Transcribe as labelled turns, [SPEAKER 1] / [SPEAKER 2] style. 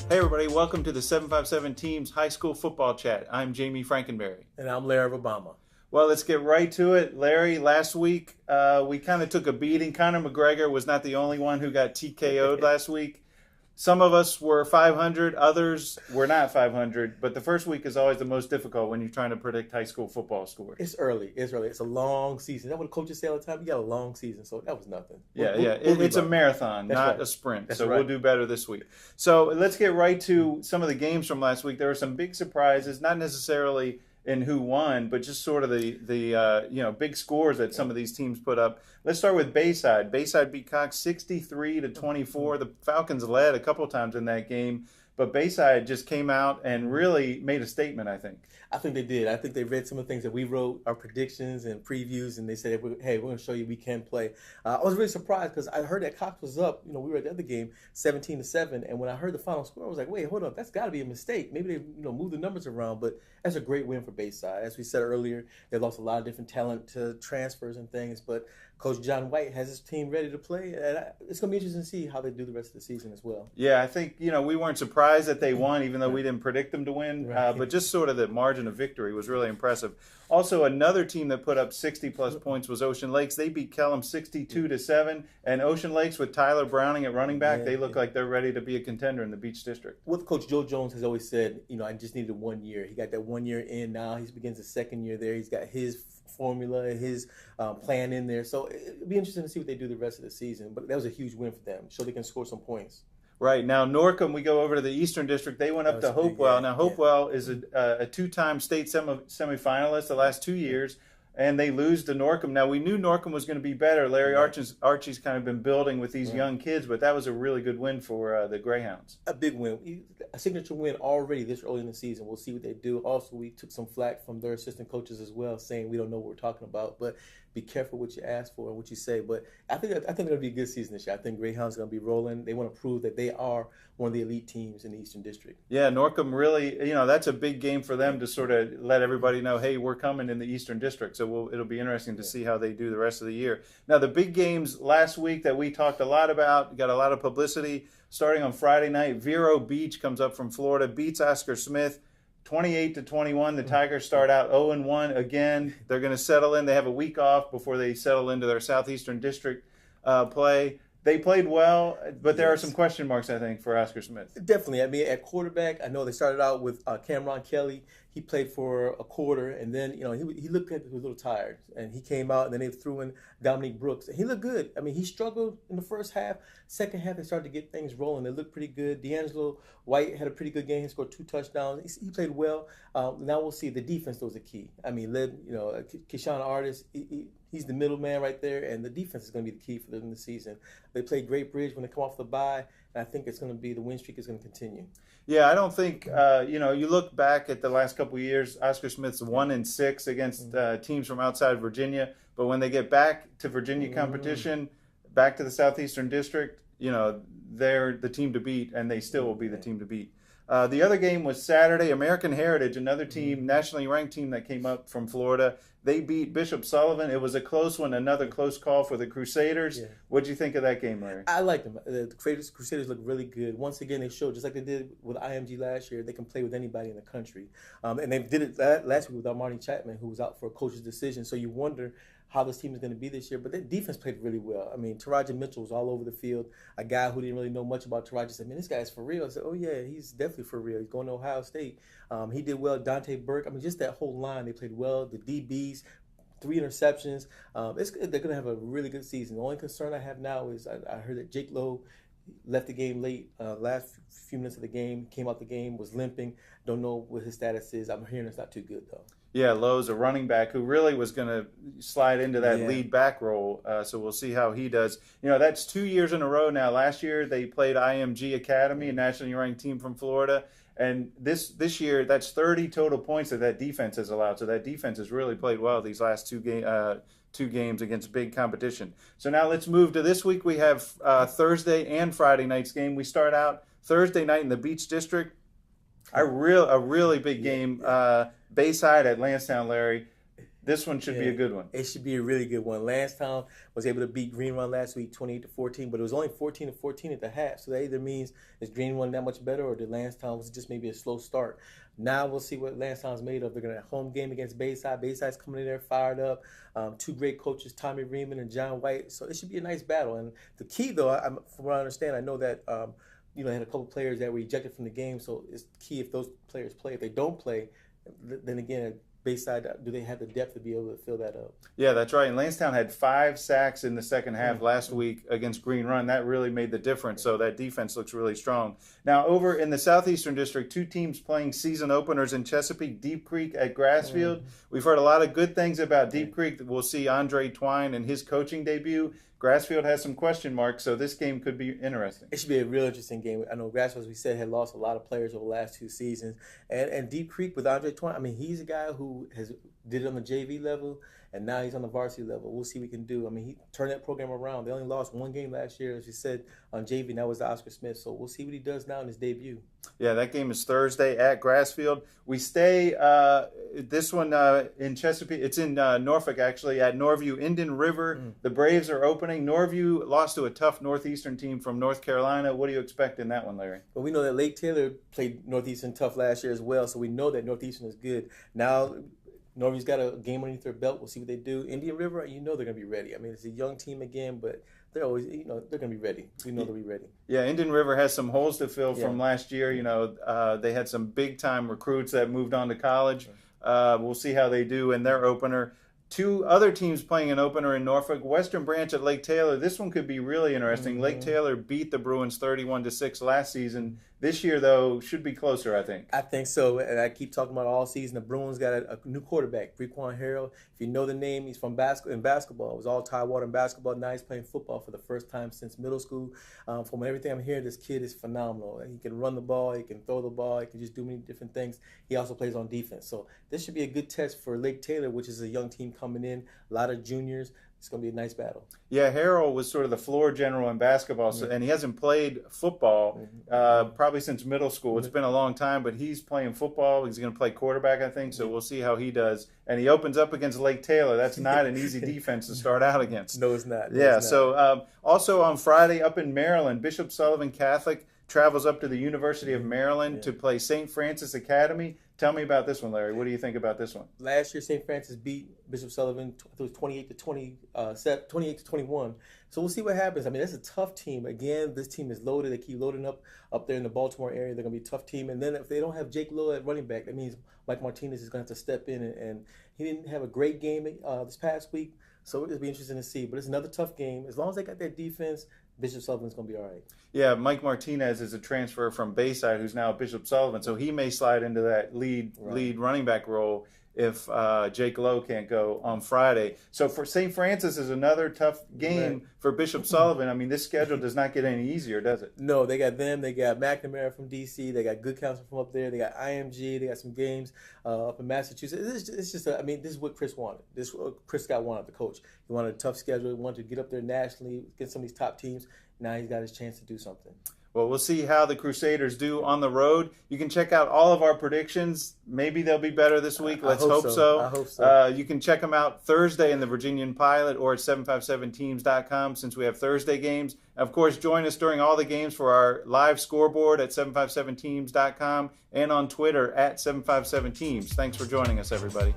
[SPEAKER 1] Hey everybody, welcome to the 757Teamz High School Football Chat. I'm Jami Frankenberry.
[SPEAKER 2] And I'm Larry Rubama.
[SPEAKER 1] Well, let's get right to it. Larry, last week we kind of took a beating. Conor McGregor was not the only one who got TKO'd last week. Some of us were 500, others were not 500, but the first week is always the most difficult when you're trying to predict high school football scores.
[SPEAKER 2] It's early. It's a long season. That's what the coaches say all the time. You got a long season, so that was nothing.
[SPEAKER 1] It's a marathon, not a sprint. So we'll do better this week. So let's get right to some of the games from last week. There were some big surprises, not necessarily in who won, but just sort of the big scores that some of these teams put up. Let's start with Bayside. Bayside beat Cox 63-24. The Falcons led a couple times in that game, but Bayside just came out and really made a statement, I think.
[SPEAKER 2] I think they did. I think they read some of the things that we wrote, our predictions and previews, and they said, hey, we're going to show you we can play. I was really surprised because I heard that Cox was up. We were at the other game, 17-7, and when I heard the final score, I was like, wait, hold up, that's got to be a mistake. Maybe they moved the numbers around, but that's a great win for Bayside. As we said earlier, they lost a lot of different talent to transfers and things, but Coach John White has his team ready to play, and it's going to be interesting to see how they do the rest of the season as well.
[SPEAKER 1] Yeah, I think, we weren't surprised that they won, even though we didn't predict them to win, but just sort of the margin of victory was really impressive. Also, another team that put up 60-plus points was Ocean Lakes. They beat Kellum 62-7, and Ocean Lakes with Tyler Browning at running back, they look like they're ready to be a contender in the Beach District.
[SPEAKER 2] What Coach Joe Jones has always said, I just needed 1 year. He got that 1 year in now. He begins the second year there. He's got his formula, his plan in there. So it'll be interesting to see what they do the rest of the season. But that was a huge win for them, so they can score some points.
[SPEAKER 1] Right. Now, Norcom, we go over to the Eastern District. They went up to Hopewell. Now, Hopewell is a two-time state semifinalist the last 2 years, and they lose to Norcom. Now, we knew Norcom was going to be better. Larry Archie's kind of been building with these young kids, but that was a really good win for the Greyhounds.
[SPEAKER 2] A big win. A signature win already this early in the season. We'll see what they do. Also, we took some flack from their assistant coaches as well, saying we don't know what we're talking about, but be careful what you ask for and what you say. But I think it'll be a good season this year. I think Greyhound's going to be rolling. They want to prove that they are one of the elite teams in the Eastern District.
[SPEAKER 1] Yeah, Norcom really, that's a big game for them to sort of let everybody know, hey, we're coming in the Eastern District. So it'll be interesting to see how they do the rest of the year. Now, the big games last week that we talked a lot about, got a lot of publicity. Starting on Friday night, Vero Beach comes up from Florida, beats Oscar Smith 28-21. The Tigers start out 0-1 again. They're going to settle in. They have a week off before they settle into their Southeastern District play. They played well, but there are some question marks, I think, for Oscar Smith.
[SPEAKER 2] Definitely. I mean, at quarterback, I know they started out with Cameron Kelly. He played for a quarter, and then, he looked like he was a little tired. And he came out, and then they threw in Dominique Brooks. And he looked good. I mean, he struggled in the first half. Second half, they started to get things rolling. They looked pretty good. D'Angelo White had a pretty good game. He scored 2 touchdowns. He played well. Now we'll see. The defense was the key. I mean, Keyshawn Artis, he's the middleman right there, and the defense is going to be the key for them in the season. They played Great Bridge when they come off the bye, and I think it's going to be the win streak is going to continue.
[SPEAKER 1] Yeah, I don't think, you look back at the last couple of years, Oscar Smith's 1-6 against teams from outside Virginia, but when they get back to Virginia competition, back to the Southeastern District, they're the team to beat, and they still will be the team to beat. The other game was Saturday. American Heritage, another team, nationally ranked team that came up from Florida. They beat Bishop Sullivan. It was a close one, another close call for the Crusaders. Yeah. What did you think of that game, Larry?
[SPEAKER 2] I like them. The Crusaders look really good. Once again, they showed, just like they did with IMG last year, they can play with anybody in the country. And they did it last week with Armani Chapman, who was out for a coach's decision. So you wonder how this team is going to be this year. But their defense played really well. I mean, Taraji Mitchell was all over the field. A guy who didn't really know much about Taraji said, man, this guy's for real. I said, oh, yeah, he's definitely for real. He's going to Ohio State. He did well. Dante Burke. I mean, just that whole line, they played well. The DBs, 3 interceptions. They're going to have a really good season. The only concern I have now is I heard that Jake Lowe left the game late. Last few minutes of the game, came out the game, was limping. Don't know what his status is. I'm hearing it's not too good, though.
[SPEAKER 1] Yeah, Lowe's a running back who really was going to slide into that lead back role. So we'll see how he does. That's 2 years in a row now. Last year they played IMG Academy, a nationally ranked team from Florida. And this year, that's 30 total points that defense has allowed. So that defense has really played well these last two games against big competition. So now let's move to this week. We have Thursday and Friday night's game. We start out Thursday night in the Beach District. A really big game. Bayside at Landstown, Larry. This one should be a good one.
[SPEAKER 2] It should be a really good one. Landstown was able to beat Green Run last week 28-14, but it was only 14-14 at the half. So that either means is Green Run that much better, or did Landstown was just maybe a slow start. Now we'll see what Landstown's made of. They're going to have a home game against Bayside. Bayside's coming in there fired up. Two great coaches, Tommy Reeman and John White. So it should be a nice battle. And the key, though, from what I understand, I know that they had a couple players that were ejected from the game. So it's key if those players play. If they don't play, then again, Bayside, do they have the depth to be able to fill that up?
[SPEAKER 1] Yeah, that's right. And Landstown had 5 sacks in the second half last week against Green Run. That really made the difference. So that defense looks really strong. Now, over in the Southeastern District, 2 teams playing season openers in Chesapeake, Deep Creek at Grassfield. We've heard a lot of good things about Deep Creek. We'll see Andre Twine and his coaching debut. Grassfield has some question marks, so this game could be interesting.
[SPEAKER 2] It should be a real interesting game. I know Grassfield, as we said, had lost a lot of players over the last 2 seasons. And Deep Creek with Andre Twine, I mean, he's a guy who did it on the JV level, and now he's on the varsity level. We'll see what he can do. I mean, he turned that program around. They only lost 1 game last year, as you said, on JV, and that was Oscar Smith. So we'll see what he does now in his debut.
[SPEAKER 1] Yeah, that game is Thursday at Grassfield. We stay, this one in Chesapeake, it's in Norfolk actually, at Norview, Indian River. The Braves are opening. Norview lost to a tough Northeastern team from North Carolina. What do you expect in that one, Larry?
[SPEAKER 2] Well, we know that Lake Taylor played Northeastern tough last year as well, so we know that Northeastern is good. Now, Norview's got a game underneath their belt. We'll see what they do. Indian River, they're going to be ready. I mean, it's a young team again, but they're always, they're going to be ready. We know they'll be ready.
[SPEAKER 1] Yeah, Indian River has some holes to fill from last year. They had some big-time recruits that moved on to college. We'll see how they do in their opener. 2 other teams playing an opener in Norfolk. Western Branch at Lake Taylor. This one could be really interesting. Lake Taylor beat the Bruins 31-6 last season. This year, though, should be closer, I think.
[SPEAKER 2] I think so. And I keep talking about all season. The Bruins got a new quarterback, Frequan Harrell. If you know the name, he's from basketball. It was all Tidewater in basketball. Now he's playing football for the first time since middle school. From everything I'm hearing, this kid is phenomenal. He can run the ball. He can throw the ball. He can just do many different things. He also plays on defense. So this should be a good test for Lake Taylor, which is a young team coming in. A lot of juniors. It's going to be a nice battle. Yeah,
[SPEAKER 1] Harrell was sort of the floor general in basketball, and he hasn't played football probably since middle school. It's been a long time, but he's playing football. He's going to play quarterback, I think, so we'll see how he does. And he opens up against Lake Taylor. That's not an easy defense to start out against.
[SPEAKER 2] No, it's not.
[SPEAKER 1] So also on Friday up in Maryland, Bishop Sullivan Catholic travels up to the University of Maryland to play St. Francis Academy. Tell me about this one, Larry. What do you think about this one?
[SPEAKER 2] Last year, St. Francis beat Bishop Sullivan. It was 28-21. So we'll see what happens. I mean, that's a tough team. Again, this team is loaded. They keep loading up there in the Baltimore area. They're going to be a tough team. And then if they don't have Jake Lowe at running back, that means Mike Martinez is going to have to step in. And he didn't have a great game this past week. So it'll be interesting to see. But it's another tough game. As long as they got that defense, Bishop Sullivan's going to be all right.
[SPEAKER 1] Yeah, Mike Martinez is a transfer from Bayside who's now at Bishop Sullivan, so he may slide into that lead running back role if Jake Lowe can't go on Friday. So for St. Francis is another tough game for Bishop Sullivan. I mean, this schedule does not get any easier, does it?
[SPEAKER 2] No, they got them. They got McNamara from D.C. They got good counsel from up there. They got IMG. They got some games up in Massachusetts. It's just, this is what Chris wanted. This is what Chris Scott wanted, the coach. He wanted a tough schedule. He wanted to get up there nationally, get some of these top teams. Now he's got his chance to do something.
[SPEAKER 1] Well, we'll see how the Crusaders do on the road. You can check out all of our predictions. Maybe they'll be better this week. Let's hope so.
[SPEAKER 2] I hope so.
[SPEAKER 1] You can check them out Thursday in the Virginian-Pilot or at 757Teamz.com since we have Thursday games. Of course, join us during all the games for our live scoreboard at 757Teamz.com and on Twitter at 757Teamz. Thanks for joining us, everybody.